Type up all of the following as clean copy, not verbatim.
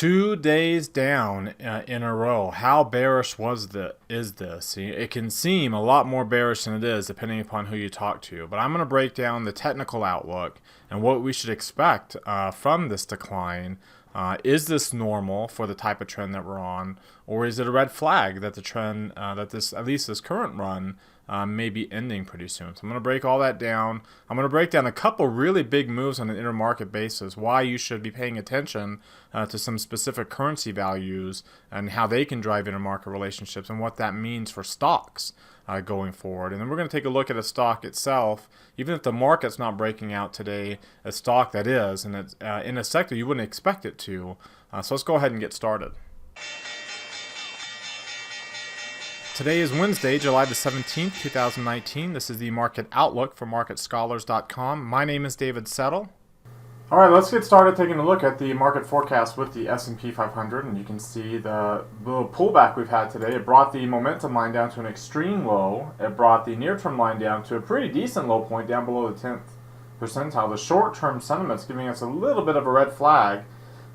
2 days down in a row. How bearish is this? It can seem a lot more bearish than it is depending upon who you talk to. But I'm going to break down the technical outlook and what we should expect from this decline. Is this normal for the type of trend that we're on, or is it a red flag that the trend that this at least this current run may be ending pretty soon? So I'm going to break all that down. I'm going to break down a couple really big moves on an intermarket basis, why you should be paying attention to some specific currency values and how they can drive intermarket relationships and what that means for stocks going forward. And then we're going to take a look at a stock itself, even if the market's not breaking out today, a stock that is, and it's in a sector you wouldn't expect it to. So let's go ahead and get started. Today is Wednesday, July the 17th, 2019. This is the Market Outlook for MarketScholars.com. My name is David Settle. All right, let's get started taking a look at the market forecast with the S&P 500, and you can see the little pullback we've had today. It brought the momentum line down to an extreme low. It brought the near-term line down to a pretty decent low point down below the 10th percentile. The short-term sentiment's giving us a little bit of a red flag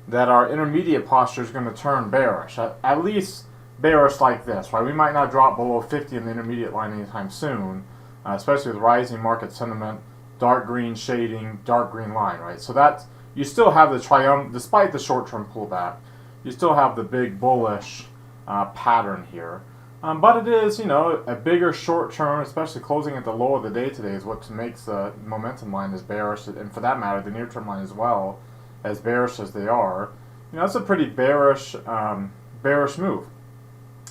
that our intermediate posture is going to turn bearish, at least bearish like this, right? We might not drop below 50 in the intermediate line anytime soon, especially with rising market sentiment, dark green shading, dark green line, right? So that's, you still have the triumph, despite the short-term pullback, you still have the big bullish pattern here. But it is, a bigger short-term, especially closing at the low of the day today, is what makes the momentum line as bearish, and for that matter, the near-term line as well, as bearish as they are. It's a pretty bearish move.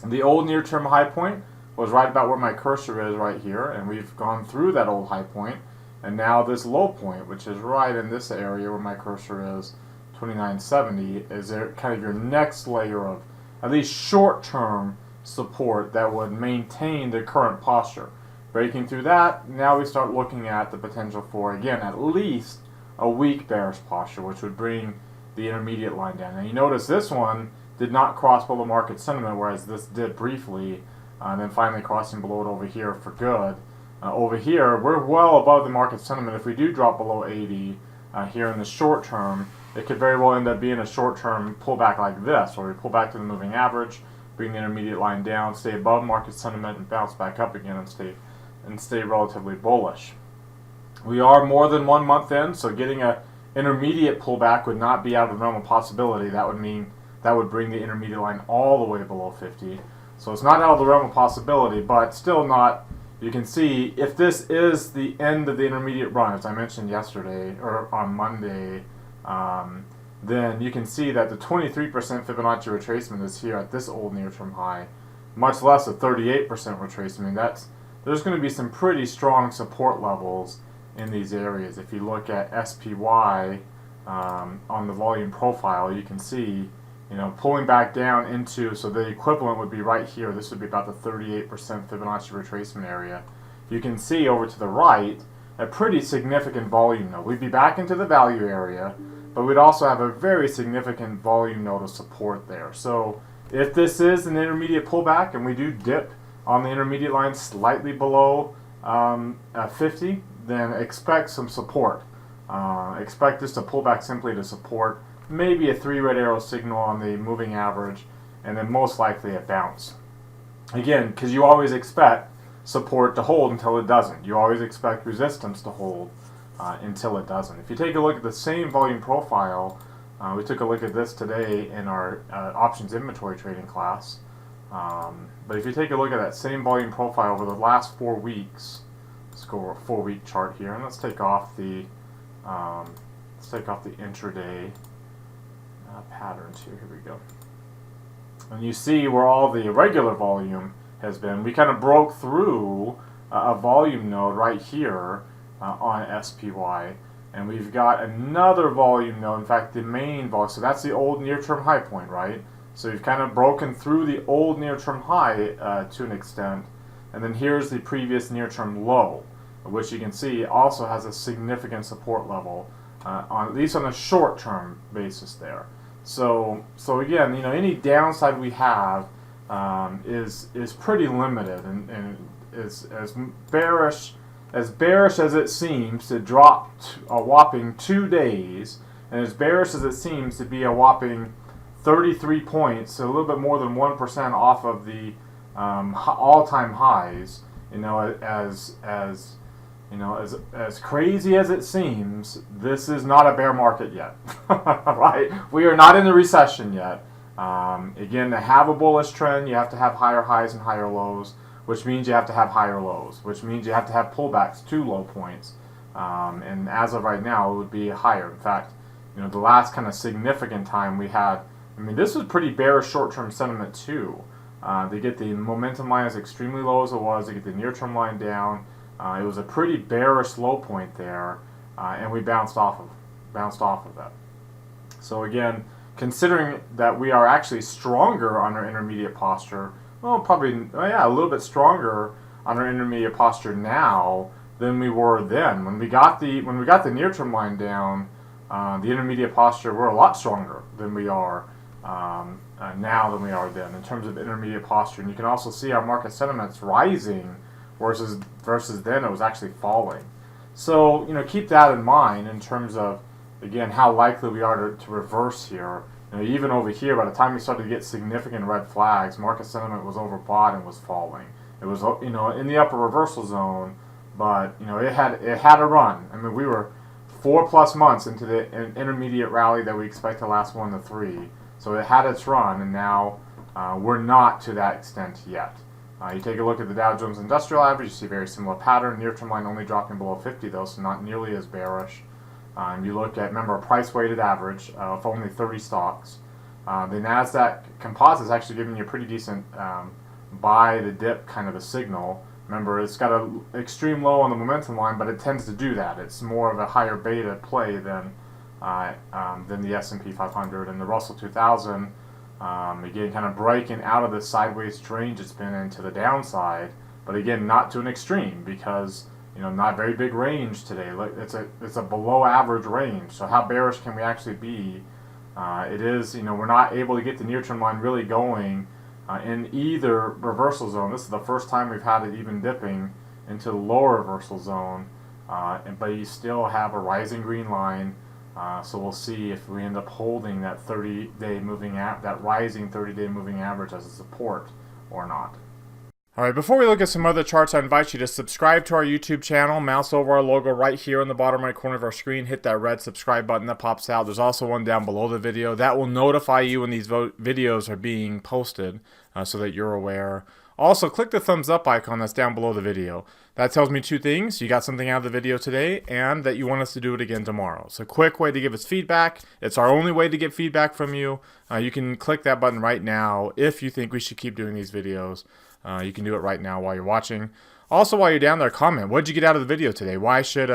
The old near-term high point was right about where my cursor is right here, and we've gone through that old high point, and now this low point, which is right in this area where my cursor is, 2970, is there kind of your next layer of at least short-term support that would maintain the current posture. Breaking through that, now we start looking at the potential for, again, at least a weak bearish posture, which would bring the intermediate line down. And you notice this one did not cross below market sentiment, whereas this did briefly, and then finally crossing below it over here for good. Over here, we're well above the market sentiment. If we do drop below 80 here in the short term, it could very well end up being a short-term pullback like this, where we pull back to the moving average, bring the intermediate line down, stay above market sentiment, and bounce back up again and stay relatively bullish. We are more than 1 month in, so getting an intermediate pullback would not be out of the realm of possibility. That would mean that would bring the intermediate line all the way below 50. So it's not out of the realm of possibility, but still not. You can see if this is the end of the intermediate run, as I mentioned yesterday or on Monday, then you can see that the 23% Fibonacci retracement is here at this old near-term high, much less a 38% retracement. There's going to be some pretty strong support levels in these areas. If you look at SPY on the volume profile, you can see pulling back down into, so the equivalent would be right here. This would be about the 38% Fibonacci retracement area. You can see over to the right a pretty significant volume node. We'd be back into the value area, but we'd also have a very significant volume node of support there. So if this is an intermediate pullback and we do dip on the intermediate line slightly below 50, then expect some support. Expect this to pull back simply to support, maybe a 3 red arrow signal on the moving average, and then most likely a bounce. Again, because you always expect support to hold until it doesn't. You always expect resistance to hold until it doesn't. If you take a look at the same volume profile, we took a look at this today in our options inventory trading class. But if you take a look at that same volume profile over the last 4 weeks, let's go over a 4-week chart here, and let's take off the intraday patterns here. Here we go. And you see where all the irregular volume has been. We kind of broke through a volume node right here on SPY, and we've got another volume node. In fact, the main volume. So that's the old near-term high point, right? So you've kind of broken through the old near-term high to an extent, and then here's the previous near-term low, which you can see also has a significant support level, at least on a short-term basis there. So again, any downside we have is pretty limited, and is as bearish as it seems to drop a whopping 2 days, and as bearish as it seems to be a whopping 33 points, so a little bit more than 1% off of the all-time highs. As crazy as it seems, this is not a bear market yet, right? We are not in the recession yet. Again, to have a bullish trend, you have to have higher highs and higher lows, which means you have to have higher lows, which means you have to have pullbacks to low points. And as of right now, it would be higher. In fact, the last kind of significant time we had, this was pretty bearish short-term sentiment too. They get the momentum line as extremely low as it was. They get the near-term line down. It was a pretty bearish low point there, and we bounced off of that. So again, considering that we are actually stronger on our intermediate posture, well, probably a little bit stronger on our intermediate posture now than we were then. When we got the near-term line down, the intermediate posture, we're a lot stronger than we are now than we are then in terms of intermediate posture. And you can also see our market sentiment's rising versus then it was actually falling. So keep that in mind in terms of, again, how likely we are to reverse here. Even over here, by the time we started to get significant red flags, market sentiment was overbought and was falling. It was in the upper reversal zone, but it had a run. We were 4+ months into the intermediate rally that we expect to last 1 to 3. So it had its run, and now we're not to that extent yet. You take a look at the Dow Jones Industrial Average, you see a very similar pattern. Near-term line only dropping below 50 though, so not nearly as bearish. You look at, remember, a price-weighted average of only 30 stocks. The NASDAQ Composite is actually giving you a pretty decent buy the dip kind of a signal. Remember, it's got an extreme low on the momentum line, but it tends to do that. It's more of a higher beta play than the S&P 500 and the Russell 2000. Again, kind of breaking out of the sideways range it's been into the downside, but again, not to an extreme because not very big range today. It's a below average range. So how bearish can we actually be? It is, we're not able to get the near-term line really going in either reversal zone. This is the first time we've had it even dipping into the lower reversal zone, but you still have a rising green line. So we'll see if we end up holding that 30-day that rising 30-day moving average as a support or not. All right, before we look at some other charts, I invite you to subscribe to our YouTube channel. Mouse over our logo right here in the bottom right corner of our screen. Hit that red subscribe button that pops out. There's also one down below the video. That will notify you when these videos are being posted so that you're aware. Also, click the thumbs up icon that's down below the video. That tells me 2 things. You got something out of the video today and that you want us to do it again tomorrow. It's a quick way to give us feedback. It's our only way to get feedback from you. You can click that button right now if you think we should keep doing these videos. You can do it right now while you're watching. Also, while you're down there, comment. What did you get out of the video today? Why should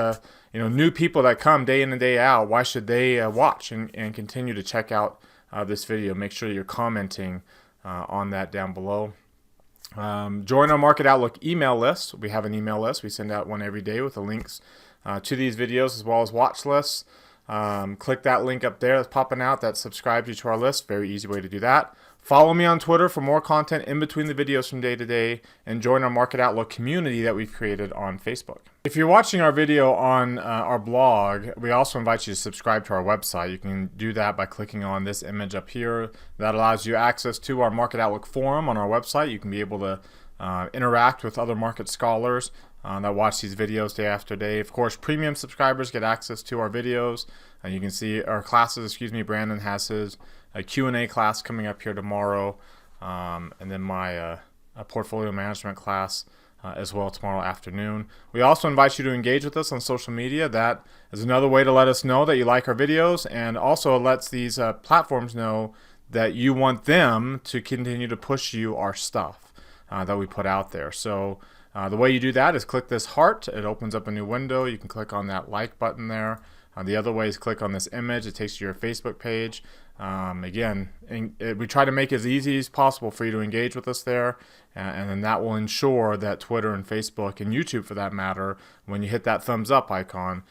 new people that come day in and day out, why should they watch and continue to check out this video? Make sure you're commenting on that down below. Join our Market Outlook email list. We have an email list. We send out one every day with the links to these videos as well as watch lists. Click that link up there that's popping out that subscribes you to our list. Very easy way to do that. Follow me on Twitter for more content in between the videos from day to day, and join our Market Outlook community that we've created on Facebook. If you're watching our video on our blog, we also invite you to subscribe to our website. You can do that by clicking on this image up here. That allows you access to our Market Outlook forum on our website. You can be able to interact with other market scholars that watch these videos day after day. Of course, premium subscribers get access to our videos. You can see our classes, Brandon has his Q&A class coming up here tomorrow, and then my portfolio management class as well tomorrow afternoon. We also invite you to engage with us on social media. That is another way to let us know that you like our videos, and also lets these platforms know that you want them to continue to push you our stuff that we put out there. So the way you do that is click this heart. It opens up a new window. You can click on that like button there. The other way is click on this image. It takes you to your Facebook page. Again, we try to make it as easy as possible for you to engage with us there, and then that will ensure that Twitter and Facebook and YouTube, for that matter, when you hit that thumbs up icon,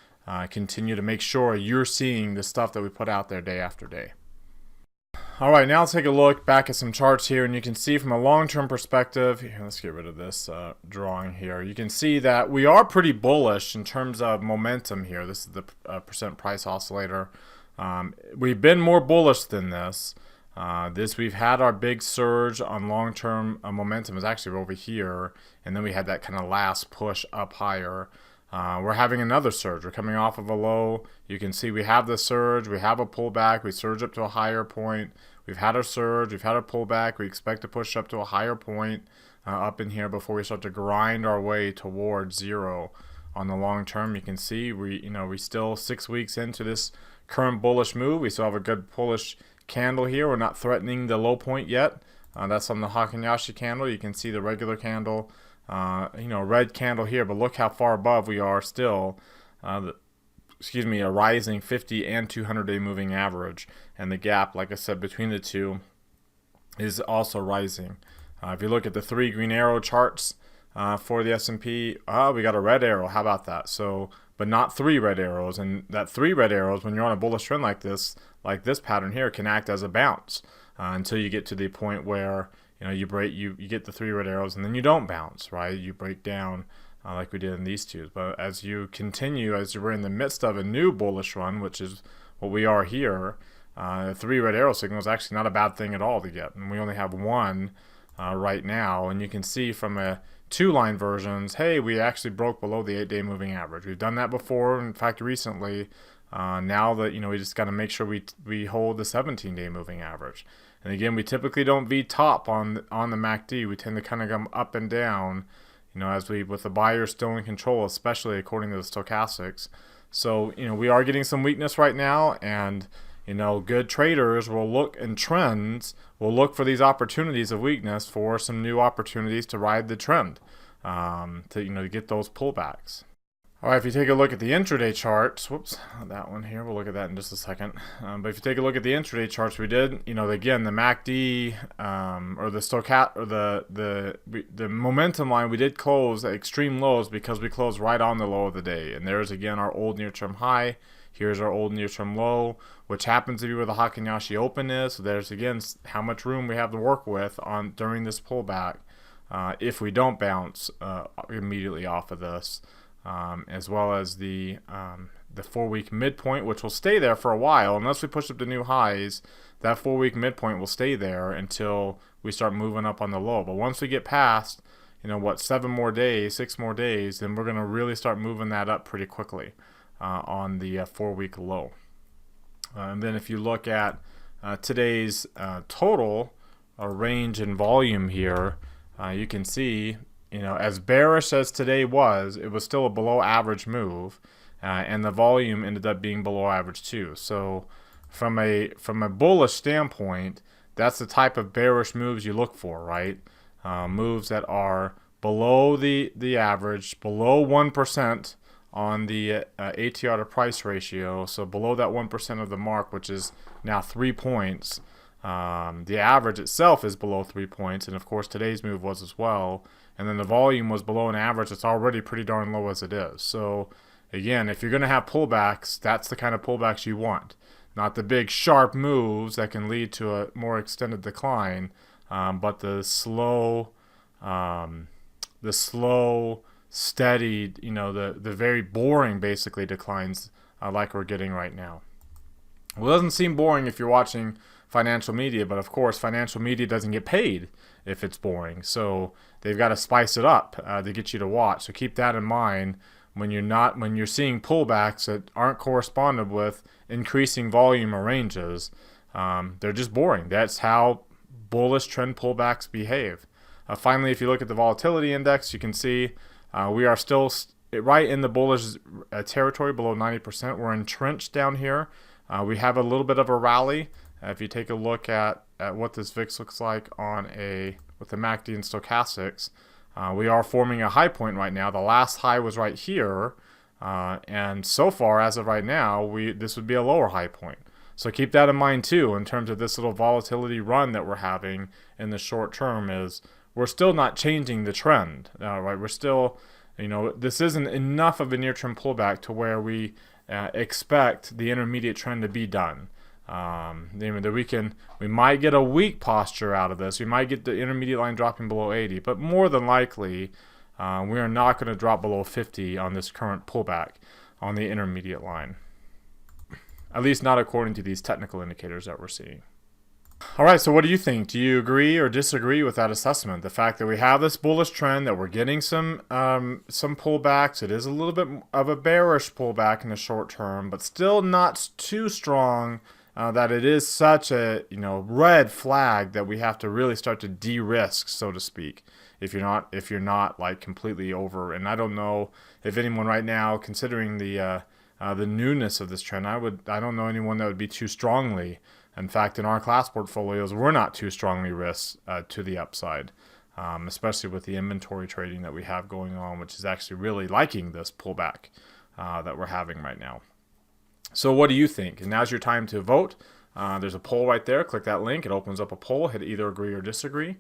continue to make sure you're seeing the stuff that we put out there day after day. All right, now let's take a look back at some charts here, and you can see from a long-term perspective, here, let's get rid of this drawing here. You can see that we are pretty bullish in terms of momentum here. This is the percent price oscillator. We've been more bullish than this, We've had our big surge on long-term momentum is actually over here, and then we had that kind of last push up higher. We're having another surge. We're coming off of a low. You can see we have the surge, we have a pullback, we surge up to a higher point. We've had a surge, we've had a pullback. We expect to push up to a higher point up in here before we start to grind our way towards zero. On the long term, you can see we still 6 weeks into this current bullish move. We still have a good bullish candle here. We're not threatening the low point yet. That's on the Heikin-Ashi candle. You can see the regular candle, red candle here, but look how far above we are still. A rising 50 and 200-day moving average, and the gap, like I said, between the two is also rising. If you look at the 3 green arrow charts for the S&P, we got a red arrow. How about that? So, but not 3 red arrows, and that 3 red arrows, when you're on a bullish trend like this pattern here, can act as a bounce until you get to the point where you get the 3 red arrows, and then you don't bounce, right? You break down like we did in these two. But as you continue, as you're in the midst of a new bullish run, which is what we are here, the 3 red arrow signal is actually not a bad thing at all to get, and we only have 1 right now. And you can see from a 2-line versions, hey, we actually broke below the 8-day moving average. We've done that before, in fact, recently. Now that we just got to make sure we hold the 17-day moving average. And again, we typically don't V-top on the MACD. We tend to kind of come up and down, with the buyers still in control, especially according to the stochastics. So we are getting some weakness right now, and good traders will look, and trends will look for these opportunities of weakness for some new opportunities to ride the trend, to get those pullbacks. All right, if you take a look at the intraday charts, that one here, we'll look at that in just a second. But if you take a look at the intraday charts, we did, again, the MACD or the momentum line, we did close at extreme lows because we closed right on the low of the day. And there's again our old near-term high. Here's our old near-term low, which happens to be where the Heikin-Ashi open is. So there's again how much room we have to work with during this pullback if we don't bounce immediately off of this. As well as the 4-week midpoint, which will stay there for a while unless we push up to new highs. That 4-week midpoint will stay there until we start moving up on the low. But once we get past, 6 more days, then we're going to really start moving that up pretty quickly on the 4-week low. And then if you look at today's total range and volume here, you can see. As bearish as today was, it was still a below average move, and the volume ended up being below average too. So from a bullish standpoint, that's the type of bearish moves you look for, right? Moves that are below the average, below 1% on the ATR to price ratio, so below that 1% of the mark, which is now 3 points. The average itself is below 3 points, and of course today's move was as well. And then the volume was below an average that's already pretty darn low as it is. So again, if you're going to have pullbacks, that's the kind of pullbacks you want. Not the big sharp moves that can lead to a more extended decline, but the slow, steady, the very boring basically declines like we're getting right now. Well, it doesn't seem boring if you're watching financial media, but of course financial media doesn't get paid if it's boring, so they've got to spice it up to get you to watch. So keep that in mind when you're seeing pullbacks that aren't corresponded with increasing volume or ranges. They're just boring. That's how bullish trend pullbacks behave. Finally, if you look at the volatility index, you can see we are still right in the bullish territory below 90%. We're entrenched down here. We have a little bit of a rally. If you take a look at what this VIX looks like with the MACD and stochastics, we are forming a high point right now. The last high was right here, and so far, as of right now, this would be a lower high point. So keep that in mind too, in terms of this little volatility run that we're having in the short term. Is we're still not changing the trend, right? We're still, this isn't enough of a near-term pullback to where we expect the intermediate trend to be done. That we might get a weak posture out of this. We might get the intermediate line dropping below 80, but more than likely, we are not going to drop below 50 on this current pullback on the intermediate line. At least not according to these technical indicators that we're seeing. All right, so what do you think? Do you agree or disagree with that assessment? The fact that we have this bullish trend, that we're getting some pullbacks. It is a little bit of a bearish pullback in the short term, but still not too strong that it is such a red flag that we have to really start to de-risk, so to speak. If you're not like completely over, and I don't know if anyone right now, considering the newness of this trend, I don't know anyone that would be too strongly. In fact, in our class portfolios, we're not too strongly risked to the upside, especially with the inventory trading that we have going on, which is actually really liking this pullback that we're having right now. So what do you think? And now's your time to vote. There's a poll right there. Click that link. It opens up a poll. Hit either agree or disagree.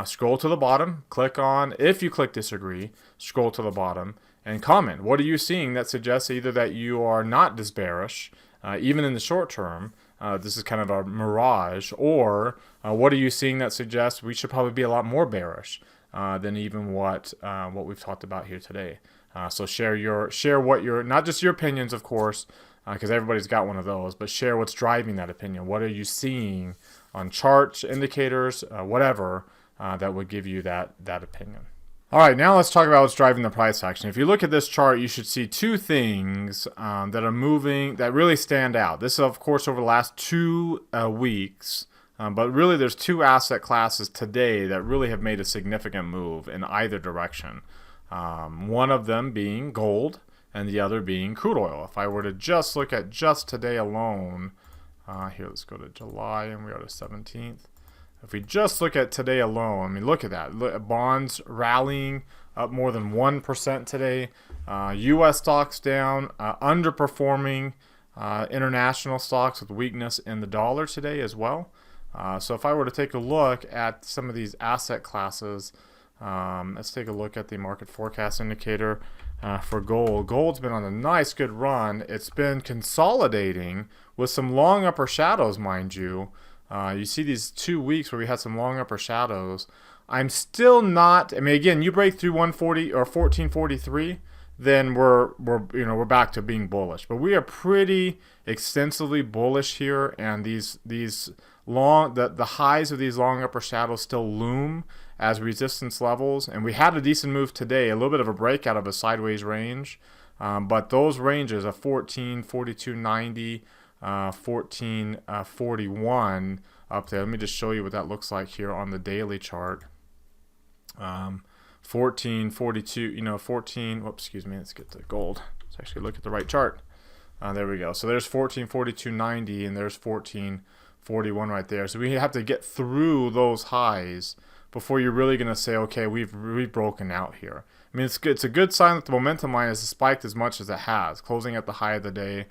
Scroll to the bottom. Click on, if you click disagree, scroll to the bottom and comment. What are you seeing that suggests either that you are not this bearish, even in the short term, this is kind of a mirage, or what are you seeing that suggests we should probably be a lot more bearish than even what we've talked about here today? So share what your, not just your opinions, of course, because everybody's got one of those, but share what's driving that opinion. What are you seeing on charts, indicators, whatever that would give you that opinion? All right, now let's talk about what's driving the price action. If you look at this chart, you should see two things that are moving that really stand out. This is, of course, over the last 2 weeks, but really there's 2 asset classes today that really have made a significant move in either direction. One of them being gold and the other being crude oil. If I were to just look at just today alone, here, let's go to July, and we are the 17th. If we just look at today alone, I mean, look at that. Look, bonds rallying up more than 1% today. U.S. stocks down, underperforming international stocks with weakness in the dollar today as well. So if I were to take a look at some of these asset classes, let's take a look at the market forecast indicator for gold. Gold's been on a nice, good run. It's been consolidating with some long upper shadows, mind you. You see these 2 weeks where we had some long upper shadows. I'm still not. I mean, again, you break through 140 or 1443, then we're back to being bullish. But we are pretty extensively bullish here, and these long the highs of these long upper shadows still loom as resistance levels. And we had a decent move today, a little bit of a breakout of a sideways range, but those ranges of 1442.90. 1441 up there. Let me just show you what that looks like here on the daily chart. 1442, 14, whoops, excuse me, let's get to gold. Let's actually look at the right chart. There we go. So there's 1442.90 and there's 1441 right there. So we have to get through those highs before you're really going to say, okay, we've broken out here. I mean, it's a good sign that the momentum line has spiked as much as it has, closing at the high of the day.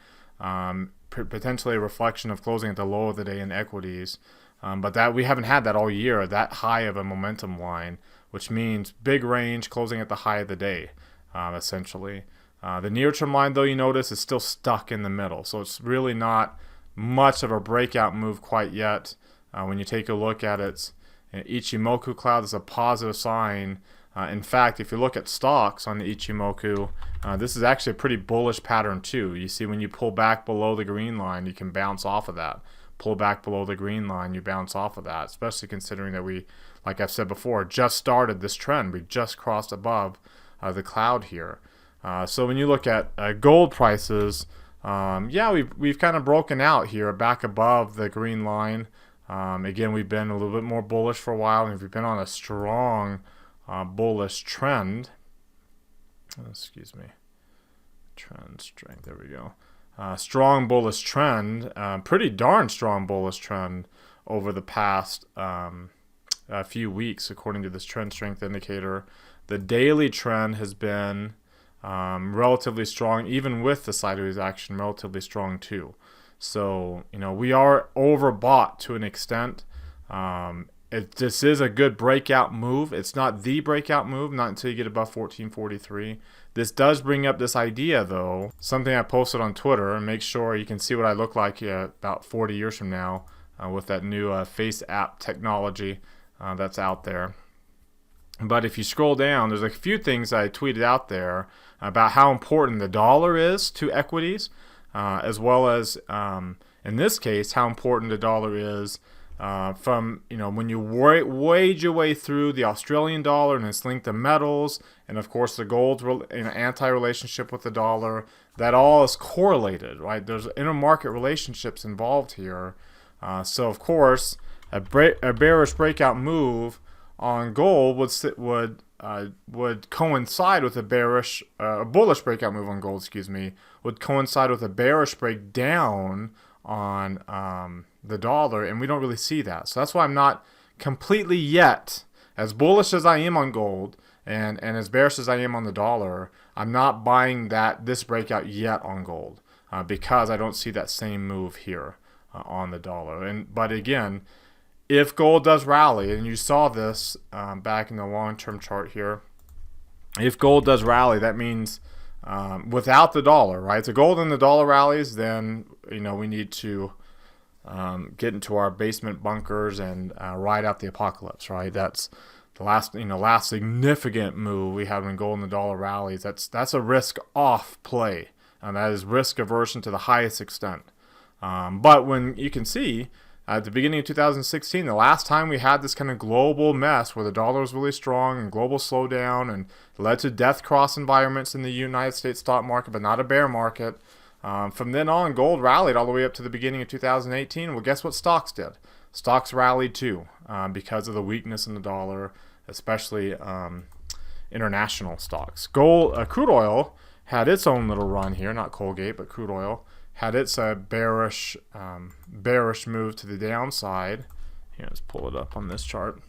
Potentially a reflection of closing at the low of the day in equities, but that we haven't had that all year, that high of a momentum line, which means big range closing at the high of the day, essentially. The near-term line, though, you notice, is still stuck in the middle, so it's really not much of a breakout move quite yet. When you take a look at it, Ichimoku cloud is a positive sign. In fact, if you look at stocks on the Ichimoku, this is actually a pretty bullish pattern too. You see when you pull back below the green line, you can bounce off of that. Pull back below the green line, you bounce off of that, especially considering that we, like I've said before, just started this trend. We just crossed above the cloud here. So when you look at gold prices, yeah, we've kind of broken out here back above the green line. Again, we've been a little bit more bullish for a while, and we've been on a strong bullish trend. Excuse me. Trend strength. There we go. Strong bullish trend. Pretty darn strong bullish trend over the past few weeks, according to this trend strength indicator. The daily trend has been relatively strong, even with the sideways action, relatively strong too. So, we are overbought to an extent. This is a good breakout move. It's not the breakout move, not until you get above 1443. This does bring up this idea, though, something I posted on Twitter, and make sure you can see what I look like about 40 years from now with that new face app technology that's out there. But if you scroll down, there's a few things I tweeted out there about how important the dollar is to equities, as well as, in this case, how important the dollar is from, when you wage your way through the Australian dollar and its linked to metals, and of course the gold's anti-relationship with the dollar, that all is correlated, right? There's intermarket relationships involved here. So of course, a bearish breakout move on gold would coincide with a bullish breakout move on gold, would coincide with a bearish breakdown on the dollar, and we don't really see that. So that's why I'm not completely yet, as bullish as I am on gold and as bearish as I am on the dollar, I'm not buying this breakout yet on gold because I don't see that same move here on the dollar. But again, if gold does rally, and you saw this back in the long-term chart here, if gold does rally, that means without the dollar, right? So gold and the dollar rallies, then we need to get into our basement bunkers and ride out the apocalypse, right? That's the last significant move we had when gold and the dollar rallies. That's a risk-off play, and that is risk aversion to the highest extent. But when you can see at the beginning of 2016, the last time we had this kind of global mess where the dollar was really strong and global slowdown and led to death cross environments in the United States stock market, but not a bear market. From then on, gold rallied all the way up to the beginning of 2018. Well, guess what stocks did? Stocks rallied too because of the weakness in the dollar, especially international stocks. Crude oil had its own little run here, not Colgate, but crude oil had its bearish move to the downside. Here, let's pull it up on this chart.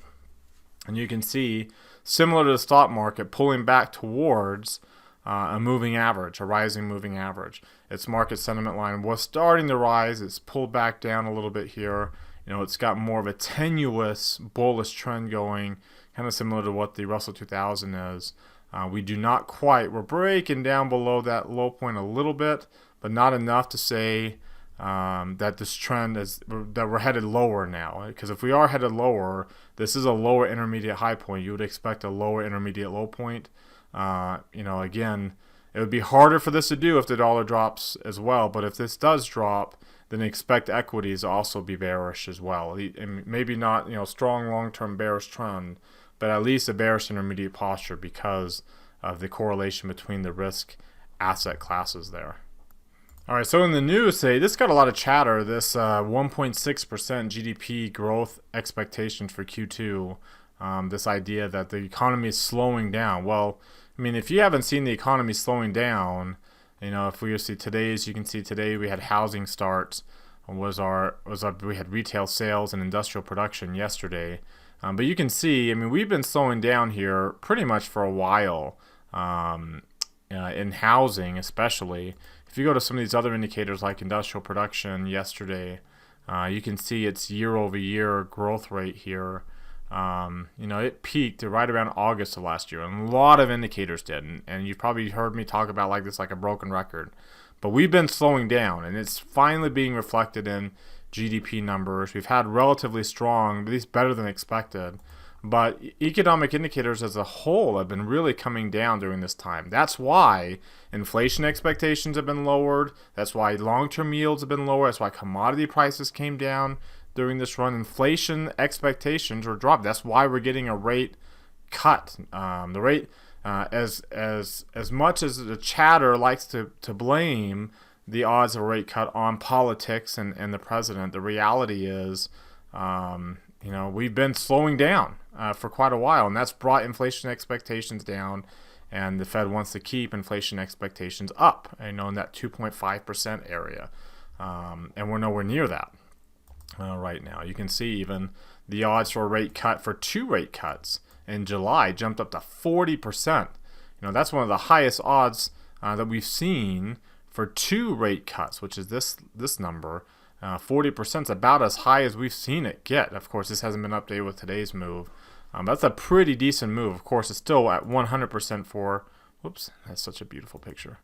And you can see, similar to the stock market, pulling back towards a moving average, a rising moving average. Its market sentiment line was starting to rise. It's pulled back down a little bit here. It's got more of a tenuous bullish trend going, kind of similar to what the Russell 2000 is. We're breaking down below that low point a little bit, but not enough to say that this trend that we're headed lower now. Because if we are headed lower, this is a lower intermediate high point. You would expect a lower intermediate low point. Again, it would be harder for this to do if the dollar drops as well. But if this does drop, then expect equities to also be bearish as well. And maybe not, strong long-term bearish trend, but at least a bearish intermediate posture because of the correlation between the risk asset classes there. All right, so in the news today, this got a lot of chatter, this 1.6% GDP growth expectations for Q2, this idea that the economy is slowing down. Well, if you haven't seen the economy slowing down, if we see today's, you can see today we had housing starts, we had retail sales and industrial production yesterday. But you can see, we've been slowing down here pretty much for a while in housing especially. If you go to some of these other indicators like industrial production yesterday, you can see its year-over-year growth rate here. It peaked right around August of last year, and a lot of indicators did. And you've probably heard me talk about this like a broken record. But we've been slowing down, and it's finally being reflected in GDP numbers. We've had relatively strong, at least better than expected. But economic indicators as a whole have been really coming down during this time. That's why inflation expectations have been lowered. That's why long-term yields have been lower. That's why commodity prices came down during this run. Inflation expectations were dropped. That's why we're getting a rate cut. The rate, as much as the chatter likes to blame the odds of a rate cut on politics and the president, the reality is, we've been slowing down for quite a while, and that's brought inflation expectations down, and the Fed wants to keep inflation expectations up, in that 2.5% area, and we're nowhere near that right now. You can see even the odds for a rate cut for 2 rate cuts in July jumped up to 40%. That's one of the highest odds that we've seen for 2 rate cuts, which is this number. 40% is about as high as we've seen it get. Of course, this hasn't been updated with today's move. That's a pretty decent move. Of course, it's still at 100% for... Whoops, that's such a beautiful picture.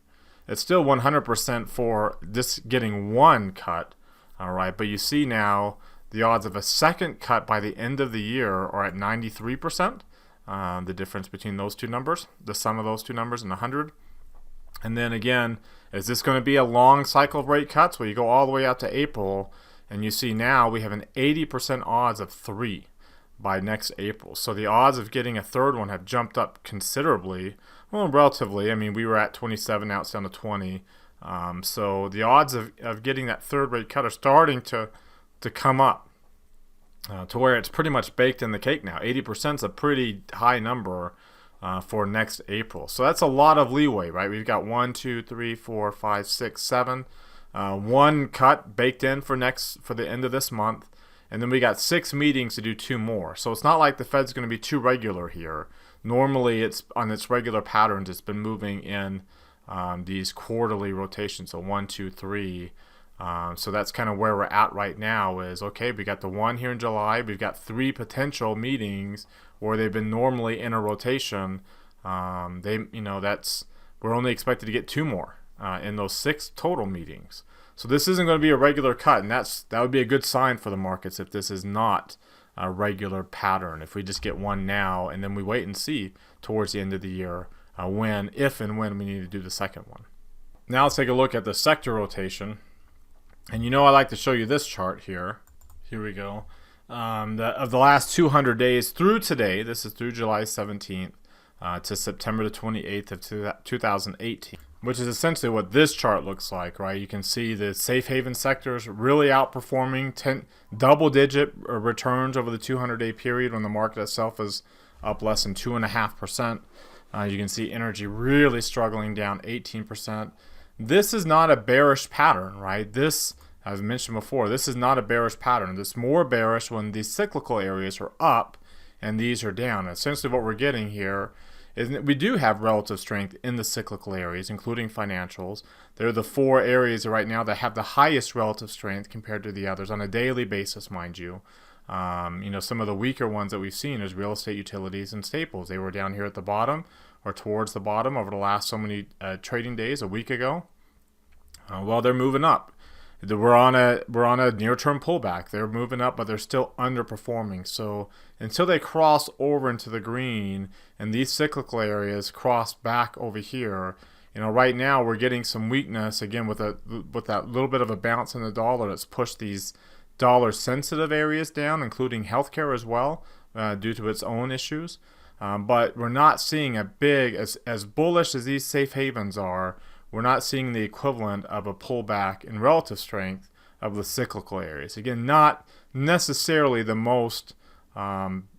It's still 100% for this getting 1 cut. All right, but you see now the odds of a second cut by the end of the year are at 93%. The difference between those two numbers, the sum of those two numbers, and 100. And then again, is this going to be a long cycle of rate cuts where you go all the way out to April? And you see now we have an 80% odds of 3 by next April. So the odds of getting a third one have jumped up considerably. Well, relatively. I mean, we were at 27, now it's down to 20. So the odds of getting that third rate cut are starting to come up to where it's pretty much baked in the cake now. 80% is a pretty high number for next April. So that's a lot of leeway, right? We've got 1, 2, 3, 4, 5, 6, 7. One cut baked in for the end of this month. And then we got 6 meetings to do 2 more. So it's not like the Fed's going to be too regular here. Normally, it's on its regular patterns. It's been moving in these quarterly rotations, so 1, 2, 3. So that's kind of where we're at right now. Is okay. We got the 1 here in July. We've got 3 potential meetings where they've been normally in a rotation. We're only expected to get 2 more in those 6 total meetings. So this isn't going to be a regular cut, and that would be a good sign for the markets if this is not a regular pattern. If we just get 1 now and then we wait and see towards the end of the year if and when we need to do the second one. Now let's take a look at the sector rotation. And I like to show you this chart here. Here we go. Of the last 200 days through today, this is through July 17th to September the 28th of 2018. Which is essentially what this chart looks like, right? You can see the safe haven sectors really outperforming double-digit returns over the 200-day period when the market itself is up less than 2.5%. You can see energy really struggling, down 18%. This is not a bearish pattern, right? This, as mentioned before, this is not a bearish pattern. This is more bearish when these cyclical areas are up and these are down. Essentially what we're getting here is that we do have relative strength in the cyclical areas, including financials. They're the 4 areas right now that have the highest relative strength compared to the others on a daily basis, mind you. Some of the weaker ones that we've seen is real estate, utilities, and staples. They were down here at the bottom or towards the bottom over the last so many trading days a week ago. Well, they're moving up. We're on a near-term pullback. They're moving up, but they're still underperforming. So until they cross over into the green and these cyclical areas cross back over here, right now we're getting some weakness again with that little bit of a bounce in the dollar that's pushed these dollar-sensitive areas down, including healthcare as well, due to its own issues. But we're not seeing a big, as bullish as these safe havens are, we're not seeing the equivalent of a pullback in relative strength of the cyclical areas. Again, not necessarily the most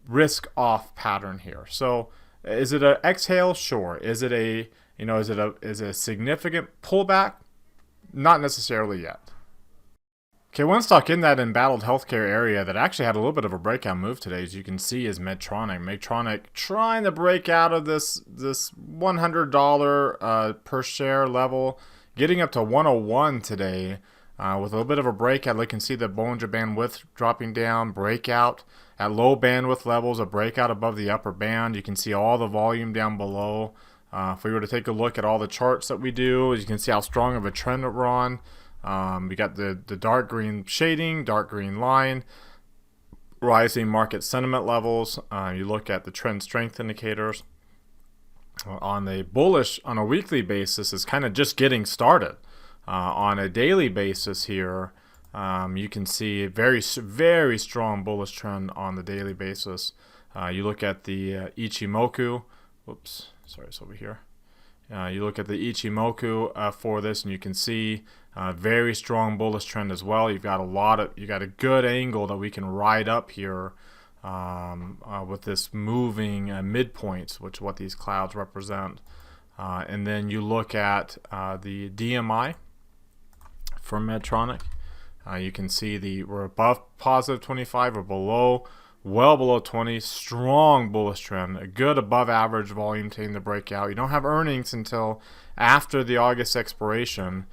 risk-off pattern here. So, is it an exhale? Sure. Is it a significant pullback? Not necessarily yet. Okay, one stock in that embattled healthcare area that actually had a little bit of a breakout move today, as you can see, is Medtronic. Medtronic trying to break out of this $100 per share level, getting up to 101 today with a little bit of a breakout. You can see the Bollinger Band width dropping down, breakout at low bandwidth levels, a breakout above the upper band. You can see all the volume down below. If we were to take a look at all the charts that we do, you can see how strong of a trend that we're on. We got the dark green shading, dark green line, rising market sentiment levels. You look at the trend strength indicators. On a weekly basis, is kind of just getting started. On a daily basis here, you can see a very, very strong bullish trend on the daily basis. You look at the Ichimoku. Whoops, sorry, it's over here. You look at the Ichimoku for this, and you can see very strong bullish trend as well. You got a good angle that we can ride up here with this moving midpoints, which is what these clouds represent. And then you look at the DMI for Medtronic. You can see we're above positive 25 or well below 20. Strong bullish trend, a good above average volume taking the breakout. You don't have earnings until after the August expiration.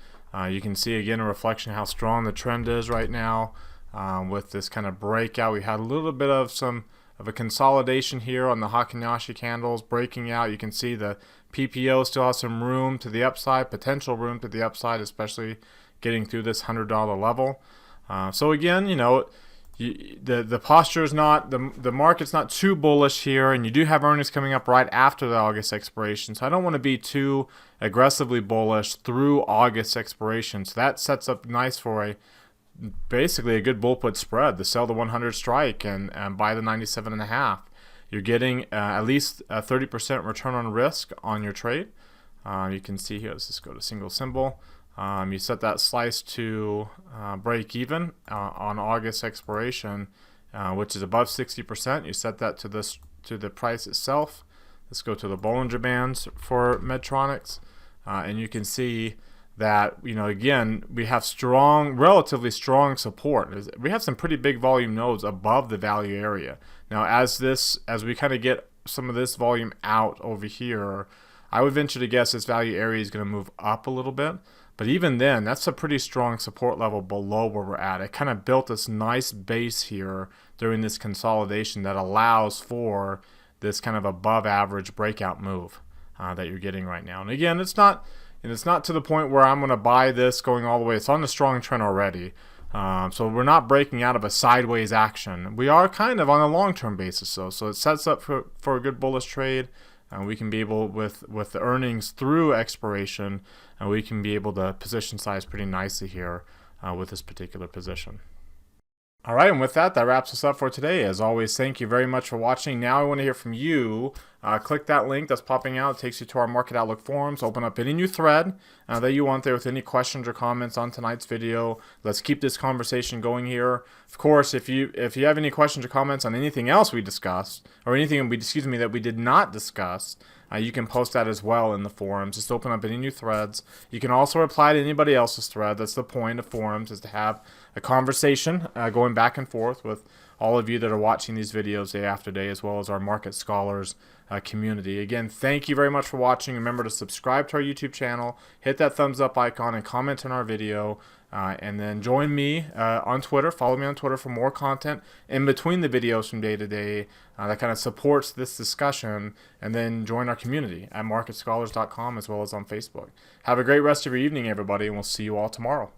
You can see again a reflection of how strong the trend is right now with this kind of breakout. We had a little bit of a consolidation here on the Heikin-Ashi candles breaking out. You can see the PPO still has some room to the upside, potential room to the upside, especially getting through this $100 level. So again, the posture is not, the market's not too bullish here, and you do have earnings coming up right after the August expiration. So I don't want to be too aggressively bullish through August expiration. So that sets up nice for a basically a good bull put spread. The sell the 100 strike and buy the 97.5. You're getting at least a 30% return on risk on your trade. You can see here, let's just go to single symbol. You set that slice to break even on August expiration, which is above 60%. You set that to the price itself. Let's go to the Bollinger Bands for Medtronics, and you can see that, again, we have relatively strong support. We have some pretty big volume nodes above the value area. Now, as we kind of get some of this volume out over here, I would venture to guess this value area is going to move up a little bit. But even then, that's a pretty strong support level below where we're at. It kind of built this nice base here during this consolidation that allows for this kind of above average breakout move that you're getting right now. And again, it's not to the point where I'm going to buy this going all the way. It's on the strong trend already. So we're not breaking out of a sideways action. We are kind of on a long-term basis, though. So it sets up for a good bullish trade. We can be able, with the earnings through expiration, we can be able to position size pretty nicely here with this particular position. All right, and with that wraps us up for today. As always, thank you very much for watching. Now I want to hear from you. Click that link that's popping out. It takes you to our Market Outlook forums. Open up any new thread that you want there with any questions or comments on tonight's video. Let's keep this conversation going here. Of course, if you have any questions or comments on anything else we discussed, or anything that we did not discuss, you can post that as well in the forums. Just open up any new threads. You can also reply to anybody else's thread. That's the point of forums, is to have a conversation going back and forth with all of you that are watching these videos day after day, as well as our Market Scholars community. Again, thank you very much for watching. Remember to subscribe to our YouTube channel, hit that thumbs up icon, and comment on our video. And then join me on Twitter. Follow me on Twitter for more content in between the videos from day to day that kind of supports this discussion. And then join our community at marketscholars.com as well as on Facebook. Have a great rest of your evening, everybody, and we'll see you all tomorrow.